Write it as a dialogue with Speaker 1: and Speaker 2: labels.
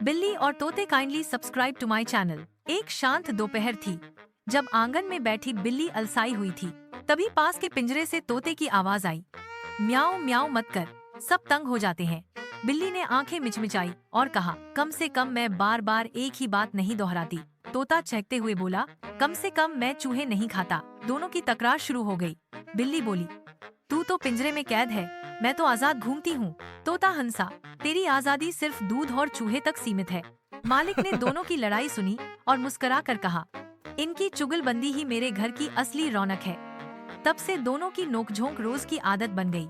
Speaker 1: बिल्ली और तोते kindly subscribe to my channel. एक शांत दोपहर थी जब आंगन में बैठी बिल्ली अलसाई हुई थी। तभी पास के पिंजरे से तोते की आवाज आई, म्याऊं म्याऊं मत कर, सब तंग हो जाते हैं। बिल्ली ने आंखें मिचमिचाई और कहा, कम से कम मैं बार बार एक ही बात नहीं दोहराती। तोता चहकते हुए बोला, कम से कम मैं चूहे नहीं खाता। दोनों की तकरार शुरू हो गई। बिल्ली बोली, तू तो पिंजरे में कैद है, मैं तो आजाद घूमती हूँ। तोता हंसा, तेरी आजादी सिर्फ दूध और चूहे तक सीमित है। मालिक ने दोनों की लड़ाई सुनी और मुस्कुरा कर कहा, इनकी चुगलबंदी ही मेरे घर की असली रौनक है। तब से दोनों की नोकझोंक रोज की आदत बन गई।